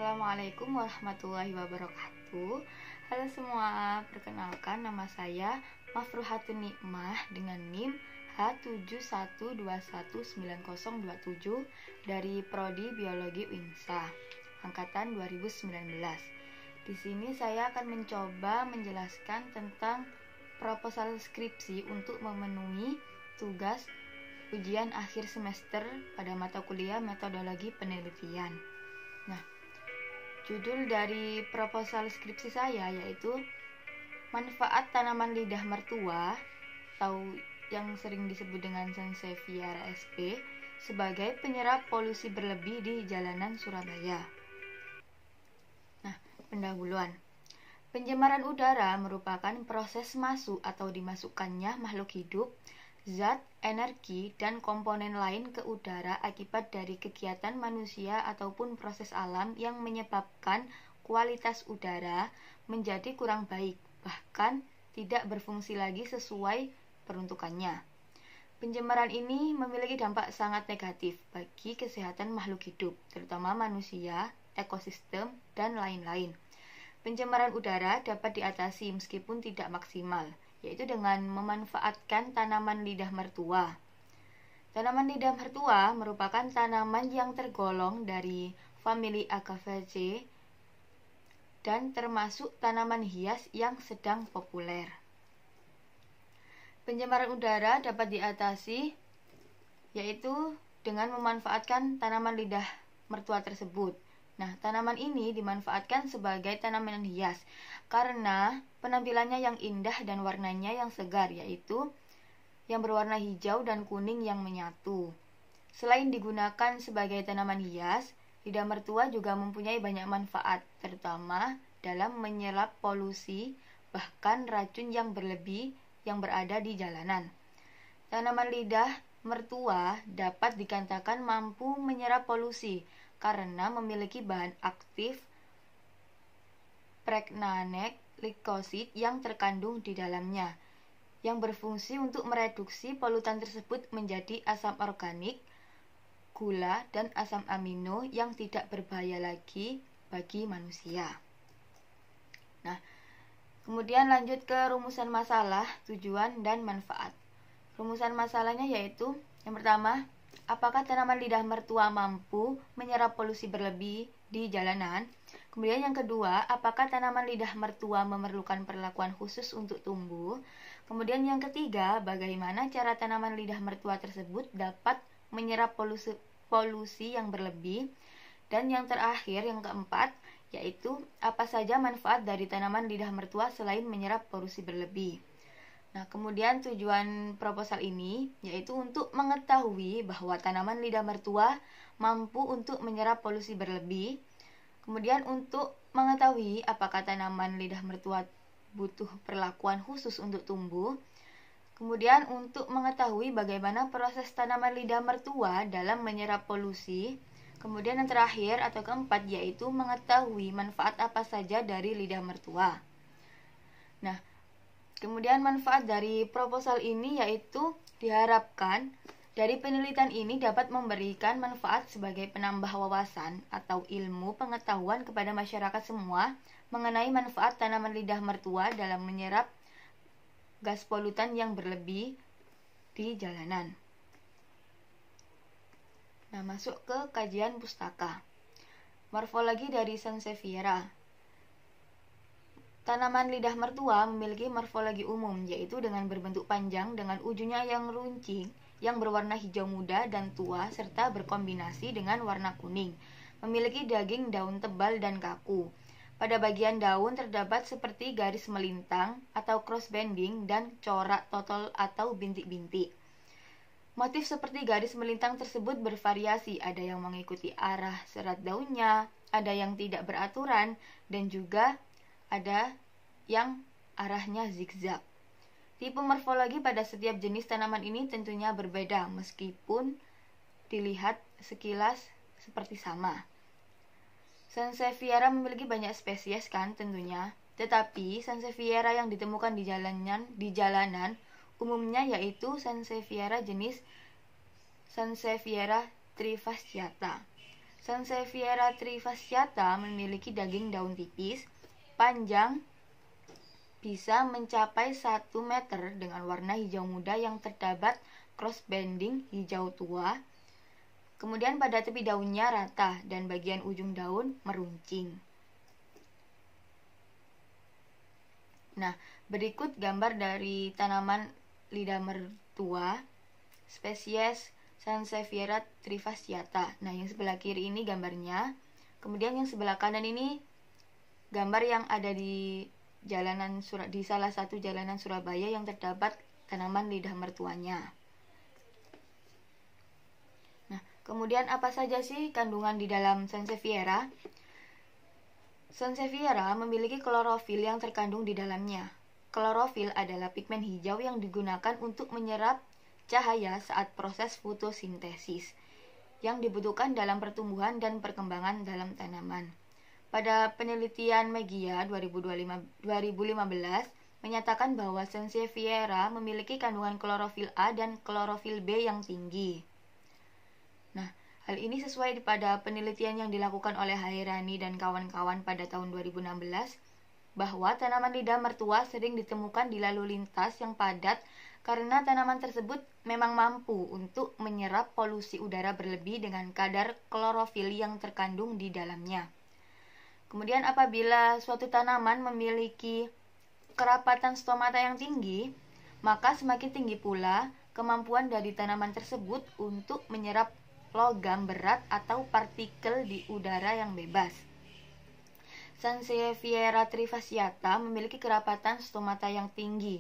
Assalamualaikum warahmatullahi wabarakatuh. Halo semua, perkenalkan nama saya Mafruhatun Nikmah dengan NIM H71219027 dari Prodi Biologi UINSA angkatan 2019. Di sini saya akan mencoba menjelaskan tentang proposal skripsi untuk memenuhi tugas ujian akhir semester pada mata kuliah metodologi penelitian. Nah, judul dari proposal skripsi saya yaitu manfaat tanaman lidah mertua atau yang sering disebut dengan Sansevieria sp sebagai penyerap polusi berlebih di jalanan Surabaya. Nah, pendahuluan. Pencemaran udara merupakan proses masuk atau dimasukkannya makhluk hidup, zat, energi, dan komponen lain ke udara akibat dari kegiatan manusia ataupun proses alam yang menyebabkan kualitas udara menjadi kurang baik, bahkan tidak berfungsi lagi sesuai peruntukannya. Pencemaran ini memiliki dampak sangat negatif bagi kesehatan makhluk hidup, terutama manusia, ekosistem, dan lain-lain. Pencemaran udara dapat diatasi meskipun tidak maksimal, yaitu dengan memanfaatkan tanaman lidah mertua. Tanaman lidah mertua merupakan tanaman yang tergolong dari famili Agaveaceae dan termasuk tanaman hias yang sedang populer. Pencemaran udara dapat diatasi yaitu dengan memanfaatkan tanaman lidah mertua tersebut. Nah, tanaman ini dimanfaatkan sebagai tanaman hias karena penampilannya yang indah dan warnanya yang segar, yaitu yang berwarna hijau dan kuning yang menyatu. Selain digunakan sebagai tanaman hias, lidah mertua juga mempunyai banyak manfaat, terutama dalam menyerap polusi, bahkan racun yang berlebih yang berada di jalanan. Tanaman lidah mertua dapat dikatakan mampu menyerap polusi karena memiliki bahan aktif pregnanek likosid yang terkandung di dalamnya, yang berfungsi untuk mereduksi polutan tersebut menjadi asam organik, gula, dan asam amino yang tidak berbahaya lagi bagi manusia. Nah, kemudian lanjut ke rumusan masalah, tujuan, dan manfaat. Rumusan masalahnya yaitu yang pertama, apakah tanaman lidah mertua mampu menyerap polusi berlebih di jalanan? Kemudian yang kedua, apakah tanaman lidah mertua memerlukan perlakuan khusus untuk tumbuh? Kemudian yang ketiga, bagaimana cara tanaman lidah mertua tersebut dapat menyerap polusi yang berlebih? Dan yang terakhir, yang keempat, yaitu apa saja manfaat dari tanaman lidah mertua selain menyerap polusi berlebih? Nah, kemudian tujuan proposal ini yaitu untuk mengetahui bahwa tanaman lidah mertua mampu untuk menyerap polusi berlebih. Kemudian untuk mengetahui apakah tanaman lidah mertua butuh perlakuan khusus untuk tumbuh. Kemudian untuk mengetahui bagaimana proses tanaman lidah mertua dalam menyerap polusi. Kemudian yang terakhir atau keempat yaitu mengetahui manfaat apa saja dari lidah mertua. Nah, kemudian manfaat dari proposal ini yaitu diharapkan dari penelitian ini dapat memberikan manfaat sebagai penambah wawasan atau ilmu pengetahuan kepada masyarakat semua mengenai manfaat tanaman lidah mertua dalam menyerap gas polutan yang berlebih di jalanan. Nah, masuk ke kajian pustaka. Morfologi dari Sansevieria. Tanaman lidah mertua memiliki morfologi umum, yaitu dengan berbentuk panjang dengan ujungnya yang runcing, yang berwarna hijau muda dan tua, serta berkombinasi dengan warna kuning. Memiliki daging daun tebal dan kaku. Pada bagian daun terdapat seperti garis melintang atau crossbanding dan corak totol atau bintik-bintik. Motif seperti garis melintang tersebut bervariasi, ada yang mengikuti arah serat daunnya, ada yang tidak beraturan, dan juga ada yang arahnya zigzag. Tipe morfologi pada setiap jenis tanaman ini tentunya berbeda meskipun dilihat sekilas seperti sama. Sansevieria memiliki banyak spesies kan tentunya, tetapi Sansevieria yang ditemukan di jalanan umumnya yaitu Sansevieria jenis Sansevieria trifasciata. Sansevieria trifasciata memiliki daging daun tipis, panjang bisa mencapai 1 meter dengan warna hijau muda yang terdapat crossbanding hijau tua. Kemudian pada tepi daunnya rata dan bagian ujung daun meruncing. Nah, berikut gambar dari tanaman lidah mertua spesies Sansevieria trifasciata. Nah, yang sebelah kiri ini gambarnya. Kemudian yang sebelah kanan ini gambar yang ada di salah satu jalanan Surabaya yang terdapat tanaman lidah mertuanya. Nah, kemudian apa saja sih kandungan di dalam Sansevieria? Sansevieria memiliki klorofil yang terkandung di dalamnya. Klorofil adalah pigmen hijau yang digunakan untuk menyerap cahaya saat proses fotosintesis yang dibutuhkan dalam pertumbuhan dan perkembangan dalam tanaman. Pada penelitian Megia 2015 menyatakan bahwa Sansevieria memiliki kandungan klorofil A dan klorofil B yang tinggi. Nah, hal ini sesuai pada penelitian yang dilakukan oleh Hairani dan kawan-kawan pada tahun 2016 bahwa tanaman lidah mertua sering ditemukan di lalu lintas yang padat karena tanaman tersebut memang mampu untuk menyerap polusi udara berlebih dengan kadar klorofil yang terkandung di dalamnya. Kemudian apabila suatu tanaman memiliki kerapatan stomata yang tinggi, maka semakin tinggi pula kemampuan dari tanaman tersebut untuk menyerap logam berat atau partikel di udara yang bebas. Sansevieria trifasciata memiliki kerapatan stomata yang tinggi,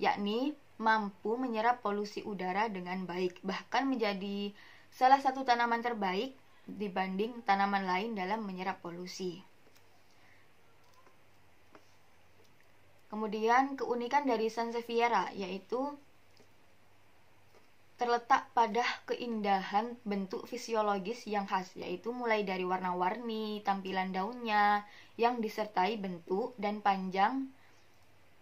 yakni mampu menyerap polusi udara dengan baik, bahkan menjadi salah satu tanaman terbaik dibanding tanaman lain dalam menyerap polusi. Kemudian keunikan dari Sansevieria yaitu terletak pada keindahan bentuk fisiologis yang khas, yaitu mulai dari warna-warni, tampilan daunnya yang disertai bentuk dan panjang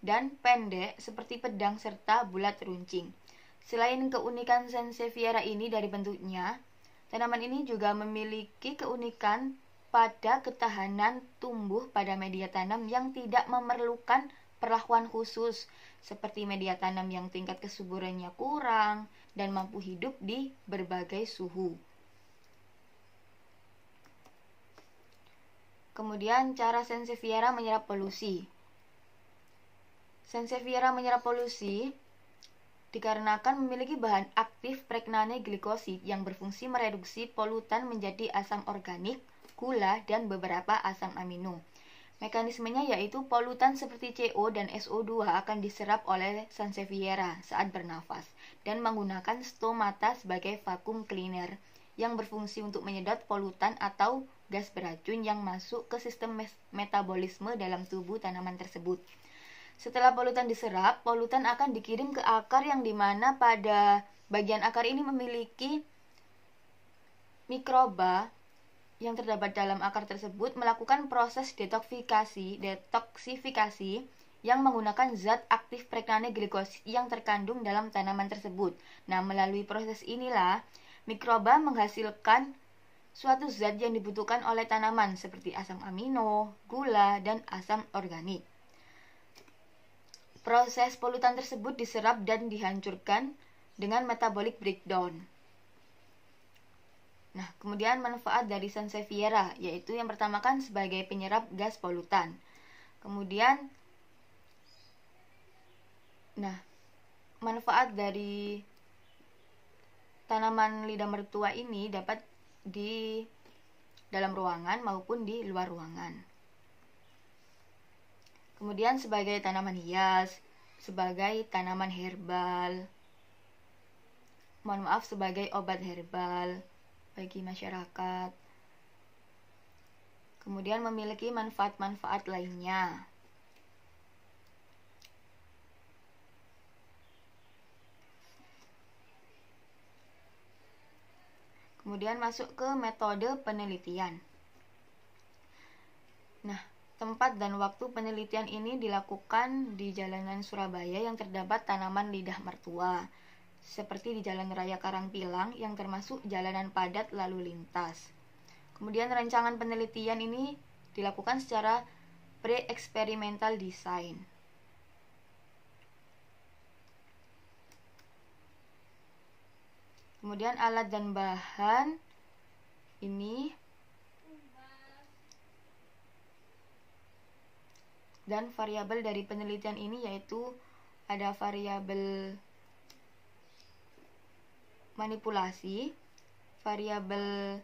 dan pendek seperti pedang serta bulat runcing. Selain keunikan Sansevieria ini dari bentuknya, tanaman ini juga memiliki keunikan pada ketahanan tumbuh pada media tanam yang tidak memerlukan perlakuan khusus seperti media tanam yang tingkat kesuburannya kurang dan mampu hidup di berbagai suhu. Kemudian cara Sansevieria menyerap polusi. Sansevieria menyerap polusi dikarenakan memiliki bahan aktif pregnane glikosid yang berfungsi mereduksi polutan menjadi asam organik, gula, dan beberapa asam amino. Mekanismenya yaitu polutan seperti CO dan SO2 akan diserap oleh Sansevieria saat bernafas dan menggunakan stomata sebagai vacuum cleaner yang berfungsi untuk menyedot polutan atau gas beracun yang masuk ke sistem metabolisme dalam tubuh tanaman tersebut. Setelah polutan diserap, polutan akan dikirim ke akar yang dimana pada bagian akar ini memiliki mikroba yang terdapat dalam akar tersebut melakukan proses detoksifikasi yang menggunakan zat aktif pregnane glikosid yang terkandung dalam tanaman tersebut. Nah, melalui proses inilah mikroba menghasilkan suatu zat yang dibutuhkan oleh tanaman seperti asam amino, gula, dan asam organik. Proses polutan tersebut diserap dan dihancurkan dengan metabolic breakdown. Nah, kemudian manfaat dari Sansevieria yaitu yang pertama kan sebagai penyerap gas polutan. Kemudian manfaat dari tanaman lidah mertua ini dapat di dalam ruangan maupun di luar ruangan. Kemudian sebagai tanaman hias, sebagai tanaman herbal. Sebagai obat herbal bagi masyarakat. Kemudian memiliki manfaat-manfaat lainnya. Kemudian masuk ke metode penelitian. Nah, tempat dan waktu penelitian ini dilakukan di jalanan Surabaya yang terdapat tanaman lidah mertua, seperti di Jalan Raya Karangpilang yang termasuk jalanan padat lalu lintas. Kemudian rancangan penelitian ini dilakukan secara pre-experimental design. Kemudian alat dan bahan ini dan variabel dari penelitian ini yaitu ada variabel manipulasi, variabel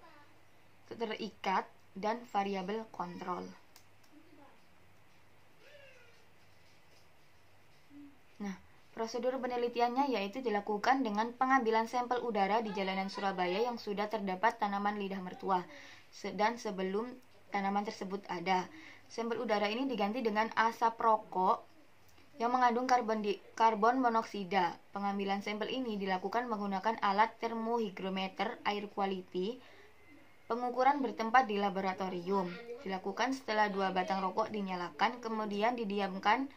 terikat, dan variabel kontrol. Nah, prosedur penelitiannya yaitu dilakukan dengan pengambilan sampel udara di jalanan Surabaya yang sudah terdapat tanaman lidah mertua dan sebelum tanaman tersebut ada. Sampel udara ini diganti dengan asap rokok yang mengandung karbon monoksida. Pengambilan sampel ini dilakukan menggunakan alat termohygrometer air quality. Pengukuran bertempat di laboratorium. Dilakukan setelah 2 batang rokok dinyalakan, kemudian didiamkan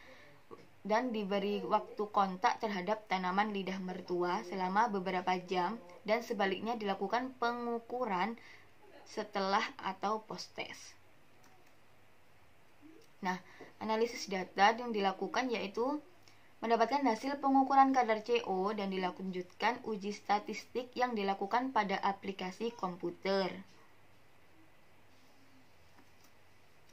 dan diberi waktu kontak terhadap tanaman lidah mertua selama beberapa jam, dan sebaliknya dilakukan pengukuran setelah atau post-test. Nah, analisis data yang dilakukan yaitu mendapatkan hasil pengukuran kadar CO dan dilanjutkan uji statistik yang dilakukan pada aplikasi komputer.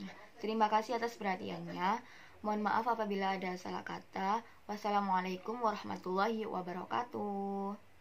Nah, terima kasih atas perhatiannya. Mohon maaf apabila ada salah kata. Wassalamualaikum warahmatullahi wabarakatuh.